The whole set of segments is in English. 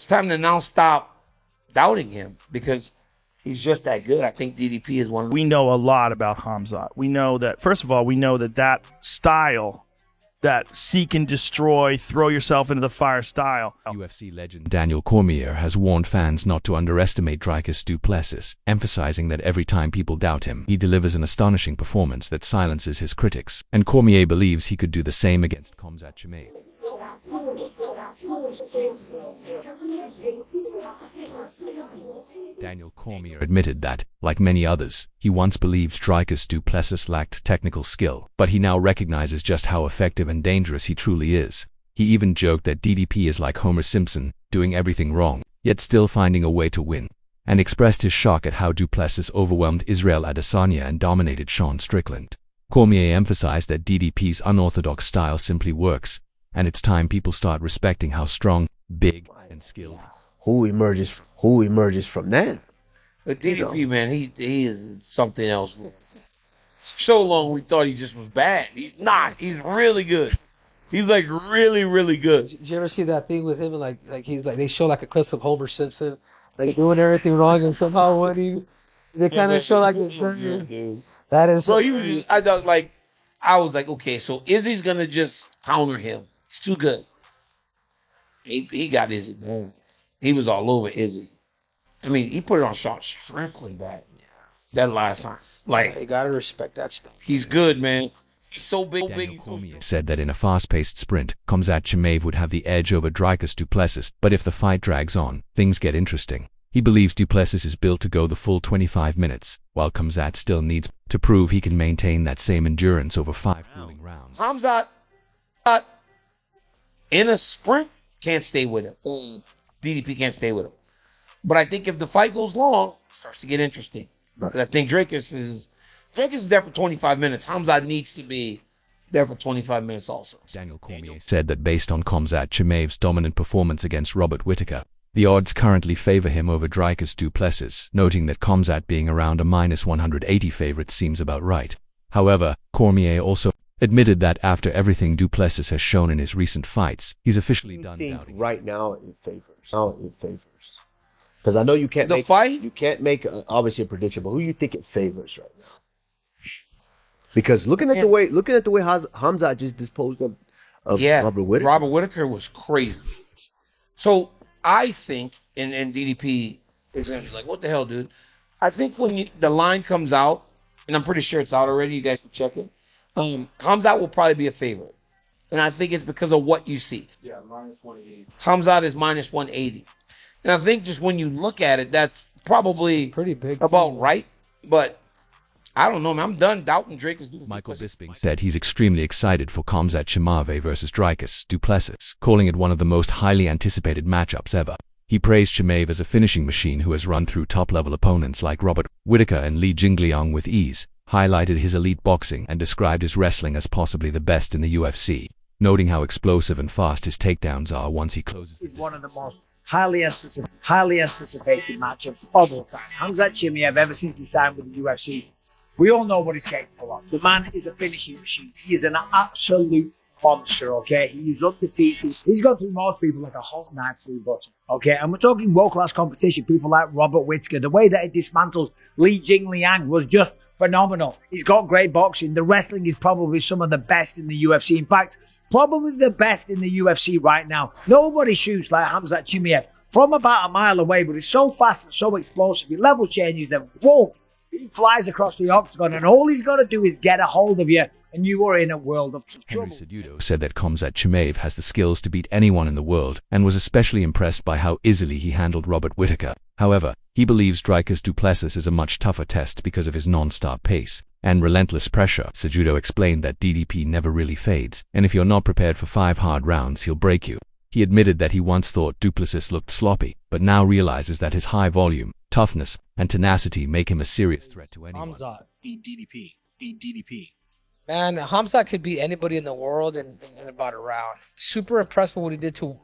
time to now stop doubting him because he's just that good. I think DDP is one of the... We know a lot about Khamzat. We know that, first of all, we know that style, that seek and destroy, throw yourself into the fire style. UFC legend Daniel Cormier has warned fans not to underestimate Dricus Du Plessis, emphasizing that every time people doubt him, he delivers an astonishing performance that silences his critics, and Cormier believes he could do the same against Khamzat Chimaev. Daniel Cormier admitted that, like many others, he once believed Dricus Du Plessis lacked technical skill, but he now recognizes just how effective and dangerous he truly is. He even joked that DDP is like Homer Simpson, doing everything wrong, yet still finding a way to win, and expressed his shock at how Du Plessis overwhelmed Israel Adesanya and dominated Sean Strickland. Cormier emphasized that DDP's unorthodox style simply works, and it's time people start respecting how strong, big, and skilled. Who emerges from that? The DDP, man, he is something else. So long we thought he just was bad. He's not. He's really good. He's like really, really good. Did you ever see that thing with him? Like he's like, they show like a clip of Homer Simpson, like doing everything wrong and somehow winning. They kind of show like this. That is. Bro, he was just, I was like, okay, so Izzy's gonna just counter him. He's too good. He got Izzy, man. He was all over Izzy. I mean, he put it on Sean Strickland back. That last time. Like, you gotta respect that stuff. He's good, man. He's so big. Daniel Cormier said that in a fast-paced sprint, Khamzat Chimaev would have the edge over Dricus Du Plessis, but if the fight drags on, things get interesting. He believes Du Plessis is built to go the full 25 minutes, while Khamzat still needs to prove he can maintain that same endurance over 5 grueling rounds. Khamzat, in a sprint, can't stay with him. DDP can't stay with him. But I think if the fight goes long, it starts to get interesting. Because I think Dricus is there for 25 minutes. Khamzat needs to be there for 25 minutes also. Daniel Cormier said that based on Khamzat Chimaev's dominant performance against Robert Whittaker, the odds currently favor him over Dricus Du Plessis, noting that Khamzat being around a -180 favorite seems about right. However, Cormier also admitted that after everything Du Plessis has shown in his recent fights, he's officially done doubting. Right now it favors. Because I know you can't make obviously a prediction, but who you think it favors right now? Because looking at the way Khamzat just disposed of Robert Whittaker. Robert Whittaker was crazy. So I think, and DDP is gonna be like, what the hell, dude? I think when the line comes out, and I'm pretty sure it's out already, you guys can check it. Khamzat will probably be a favorite. And I think it's because of what you see. Yeah, -180. Khamzat is -180. And I think just when you look at it, that's probably pretty big about right. But I don't know, man. I'm done doubting Dricus. Michael Bisping said he's extremely excited for Khamzat Chimaev versus Dricus Du Plessis, calling it one of the most highly anticipated matchups ever. He praised Chimaev as a finishing machine who has run through top-level opponents like Robert Whittaker and Li Jingliang with ease, highlighted his elite boxing, and described his wrestling as possibly the best in the UFC, noting how explosive and fast his takedowns are once he closes the distance. It's one of the most highly anticipated matchups of all time. Khamzat Chimaev, ever since he signed with the UFC, we all know what he's capable of. The man is a finishing machine. He is an absolute monster, okay? He is undefeated. He's gone through most people like a hot knife through butter, okay? And we're talking world-class competition, people like Robert Whittaker. The way that he dismantles Li Jingliang was just phenomenal. He's got great boxing. The wrestling is probably some of the best in the UFC. In fact, probably the best in the UFC right now. Nobody shoots like Khamzat Chimaev from about a mile away, but he's so fast and so explosive. He level changes them. Whoa! He flies across the octagon, and all he's got to do is get a hold of you, and you are in a world of trouble. Henry Cejudo said that Khamzat Chimaev has the skills to beat anyone in the world, and was especially impressed by how easily he handled Robert Whittaker. However, he believes Dricus Du Plessis is a much tougher test because of his non-stop pace and relentless pressure. Cejudo explained that DDP never really fades, and if you're not prepared for 5 hard rounds, he'll break you. He admitted that he once thought Du Plessis looked sloppy, but now realizes that his high volume, toughness, and tenacity make him a serious threat to anyone. Khamzat Beat DDP. Beat DDP. Man, Khamzat could beat anybody in the world in about a round. Super impressed with what he did to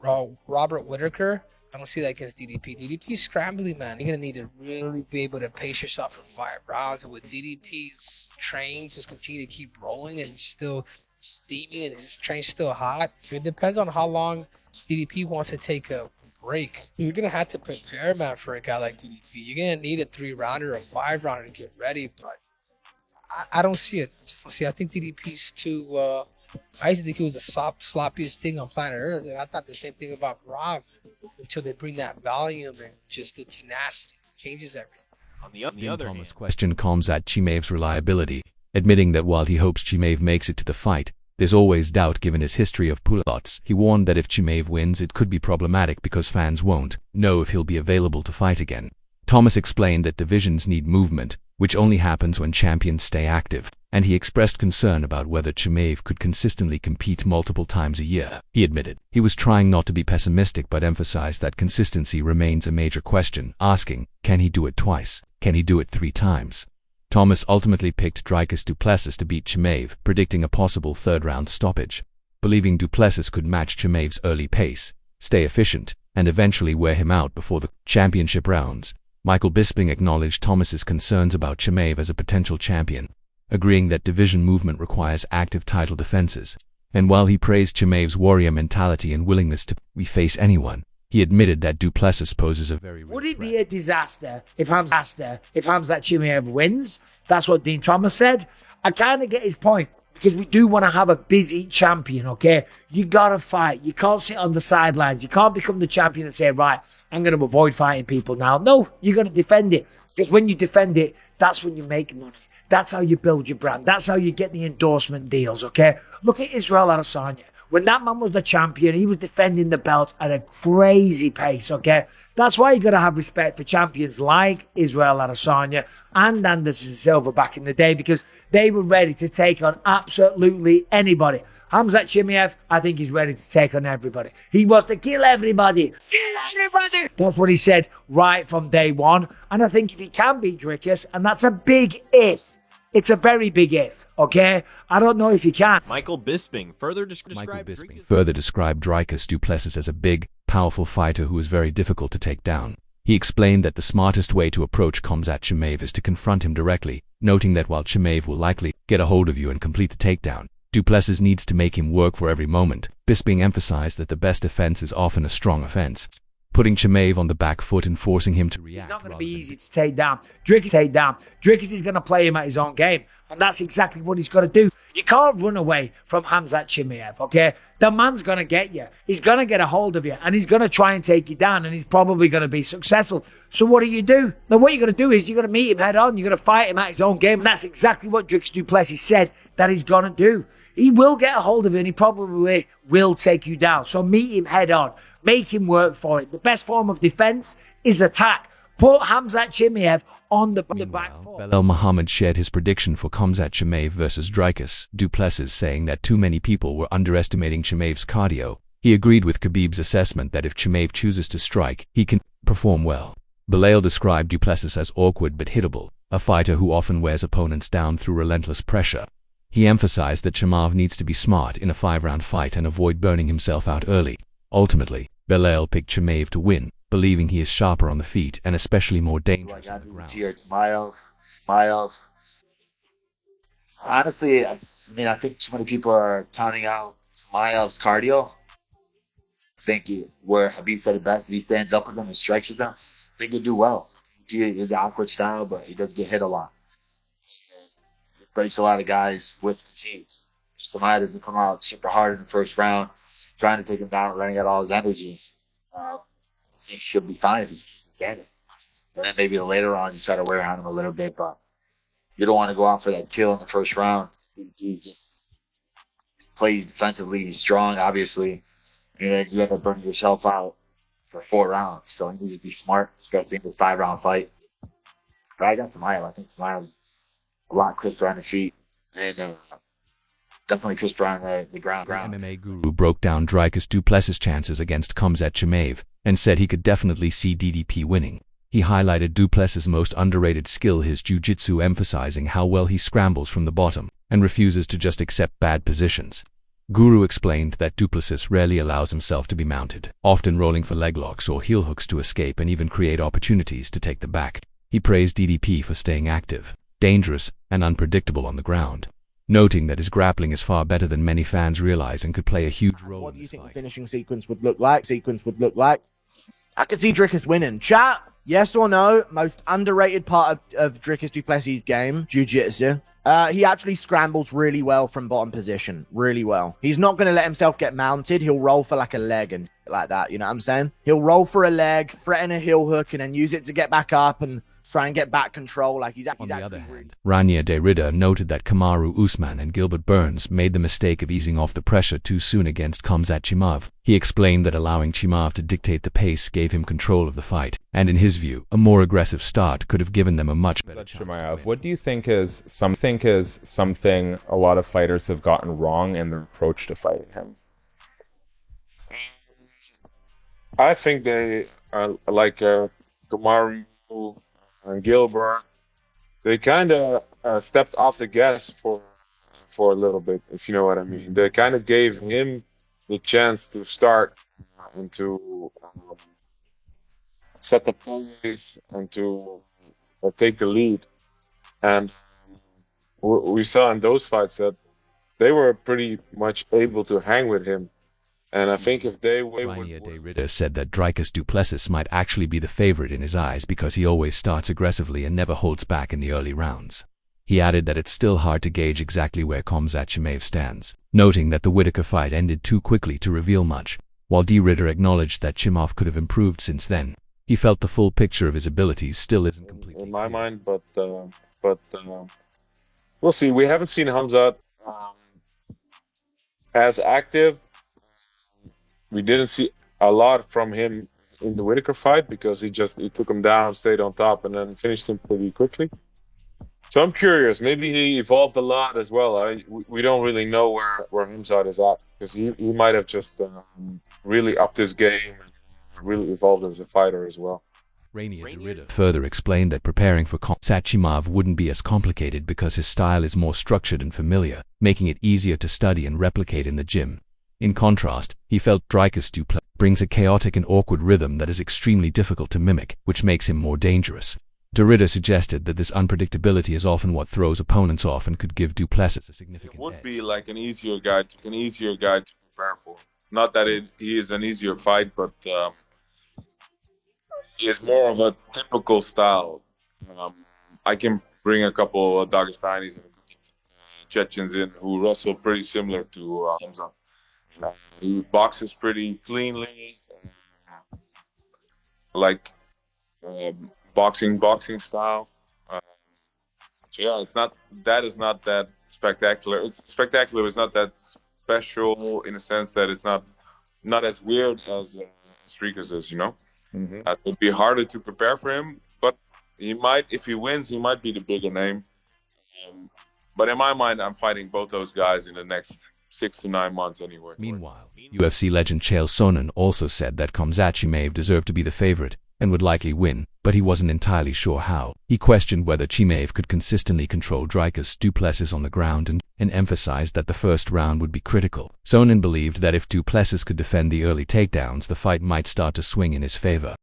Robert Whittaker. I don't see that against DDP. DDP's scrambling, man. You're going to need to really be able to pace yourself for 5 rounds. And with DDP's train just continue to keep rolling and still steaming and his train's still hot. It depends on how long DDP wants to take a break. You're gonna have to prepare, man, for a guy like DDP. You're gonna need a 3-rounder or 5-rounder to get ready, but I don't see it. I just don't see it. I think DDP's too. I used to think he was the sloppiest thing on planet Earth, and I thought the same thing about Rob until they bring that volume and just the tenacity changes everything. On the other Thomas hand, questioned Khamzat Chimaev's reliability, admitting that while he hopes Chimaev makes it to the fight, there's always doubt given his history of pull-outs. He warned that if Chimaev wins, it could be problematic because fans won't know if he'll be available to fight again. Thomas explained that divisions need movement, which only happens when champions stay active, and he expressed concern about whether Chimaev could consistently compete multiple times a year. He admitted he was trying not to be pessimistic but emphasized that consistency remains a major question, asking, can he do it twice? Can he do it 3 times? Thomas ultimately picked Dricus Du Plessis to beat Chimaev, predicting a possible 3rd-round stoppage. Believing Du Plessis could match Chimaev's early pace, stay efficient, and eventually wear him out before the championship rounds, Michael Bisping acknowledged Thomas's concerns about Chimaev as a potential champion, agreeing that division movement requires active title defenses. And while he praised Chimaev's warrior mentality and willingness to face anyone, he admitted that Du Plessis poses a very real Would it threat. be a disaster if Khamzat Chimaev wins? That's what Dean Thomas said. I kind of get his point, because we do want to have a busy champion, okay? You got to fight. You can't sit on the sidelines. You can't become the champion and say, right, I'm going to avoid fighting people now. No, you're going to defend it, because when you defend it, that's when you make money. That's how you build your brand. That's how you get the endorsement deals, okay? Look at Israel Adesanya. When that man was the champion, he was defending the belt at a crazy pace, okay? That's why you got to have respect for champions like Israel Adesanya and Anderson Silva back in the day, because they were ready to take on absolutely anybody. Khamzat Chimaev, I think he's ready to take on everybody. He wants to kill everybody. Kill everybody! That's what he said right from day one. And I think if he can beat Dricus, and that's a big if. It's a very big if, okay? I don't know if he can. Michael Bisping further Michael Bisping further described Dricus Du Plessis as a big, powerful fighter who is very difficult to take down. He explained that the smartest way to approach Khamzat Chimaev is to confront him directly, noting that while Chimaev will likely get a hold of you and complete the takedown, Du Plessis needs to make him work for every moment. Bisping emphasized that the best defense is often a strong offense, putting Chimaev on the back foot and forcing him to react. It's not going to be easy to take down. Dricus is going to play him at his own game, and that's exactly what he's got to do. You can't run away from Khamzat Chimaev, okay? The man's going to get you. He's going to get a hold of you, and he's going to try and take you down, and he's probably going to be successful. So what do? Now, what you're going to do is you're going to meet him head on. You're going to fight him at his own game, and that's exactly what Dricus Du Plessis said that he's going to do. He will get a hold of you, and he probably will take you down. So meet him head on. Make him work for it. The best form of defense is attack. Put Khamzat Chimaev on the back foot. Belal Muhammad shared his prediction for Khamzat Chimaev versus Dricus Du Plessis, saying that too many people were underestimating Chimaev's cardio. He agreed with Khabib's assessment that if Chimaev chooses to strike, he can perform well. Belal described Du Plessis as awkward but hittable, a fighter who often wears opponents down through relentless pressure. He emphasized that Chimaev needs to be smart in a 5-round fight and avoid burning himself out early. Ultimately, Belal picked Chimaev to win, believing he is sharper on the feet and especially more dangerous on the ground. Chimaev. Honestly, I think too many people are counting out Chimaev's cardio. I think where Khabib said it best, if he stands up with them and strikes with them, I think he'll do well. He is an awkward style, but he does get hit a lot. It breaks a lot of guys with fatigue. Chimaev doesn't come out super hard in the first round, trying to take him down, running out all his energy. He should be fine if he can get it. And then maybe later on you try to wear on him a little bit, but you don't want to go out for that kill in the first round. He just plays defensively, he's strong, obviously, and then you end up burning yourself out for 4 rounds. So he needs to be smart, especially in this 5-round fight. But I got Chimaev. I think Chimaev's a lot crisper on the feet, and definitely crisper on the ground. The MMA guru broke down Dricus Du Plessis' chances against Khamzat Chimaev and said he could definitely see DDP winning. He highlighted Du Plessis' most underrated skill, his jiu-jitsu, emphasizing how well he scrambles from the bottom and refuses to just accept bad positions. Guru explained that Du Plessis rarely allows himself to be mounted, often rolling for leg locks or heel hooks to escape and even create opportunities to take the back. He praised DDP for staying active, dangerous, and unpredictable on the ground, noting that his grappling is far better than many fans realize and could play a huge role What in do you this think fight. the finishing sequence would look like? I could see Dricus winning. Chat, yes or no? Most underrated part of Dricus Du Plessis' game, jiu-jitsu. He actually scrambles really well from bottom position. Really well. He's not going to let himself get mounted. He'll roll for like a leg and like that. You know what I'm saying? He'll roll for a leg, threaten a heel hook, and then use it to get back up and try and get back control. Like On the other hand, Rania Derrida noted that Kamaru Usman and Gilbert Burns made the mistake of easing off the pressure too soon against Khamzat Chimaev. He explained that allowing Chimaev to dictate the pace gave him control of the fight, and in his view, a more aggressive start could have given them a much better chance to win. What do you think is something a lot of fighters have gotten wrong in their approach to fighting him? I think they are like Kamaru and Gilbert. They kind of stepped off the gas for a little bit, if you know what I mean. They kind of gave him the chance to start and to set the pace and to take the lead. And we saw in those fights that they were pretty much able to hang with him. And I think if they would... Rania Derrida said that Dricus Du Plessis might actually be the favorite in his eyes because he always starts aggressively and never holds back in the early rounds. He added that it's still hard to gauge exactly where Khamzat Chimaev stands, noting that the Whitaker fight ended too quickly to reveal much. While Derrida acknowledged that Chimaev could have improved since then, he felt the full picture of his abilities still isn't completely in my mind, but we'll see. We haven't seen Khamzat as active. We didn't see a lot from him in the Whitaker fight because he took him down, stayed on top, and then finished him pretty quickly. So I'm curious. Maybe he evolved a lot as well. We don't really know where Khamzat is at because he might have just really upped his game and really evolved as a fighter as well. Rania Derrida further explained that preparing for Khamzat Chimaev wouldn't be as complicated because his style is more structured and familiar, making it easier to study and replicate in the gym. In contrast, he felt Dricus Du Plessis brings a chaotic and awkward rhythm that is extremely difficult to mimic, which makes him more dangerous. Derrida suggested that this unpredictability is often what throws opponents off and could give Du Plessis a significant edge. It would be like an easier guy to prepare for. Not that he is an easier fight, but he is more of a typical style. I can bring a couple of Dagestanis and Chechens in who wrestle pretty similar to Khamzat. He boxes pretty cleanly, like boxing style. So yeah, that is not that spectacular. Spectacular is not that special in a sense that it's not as weird as Strickland is, you know. Mm-hmm. It would be harder to prepare for him, but he might, if he wins, he might be the bigger name. But in my mind, I'm fighting both those guys in the next 6 to 9 months anyway. Meanwhile, UFC legend Chael Sonnen also said that Khamzat Chimaev deserved to be the favorite and would likely win, but he wasn't entirely sure how. He questioned whether Chimaev could consistently control Dricus Du Plessis on the ground and emphasized that the first round would be critical. Sonnen believed that if Du Plessis could defend the early takedowns, the fight might start to swing in his favor.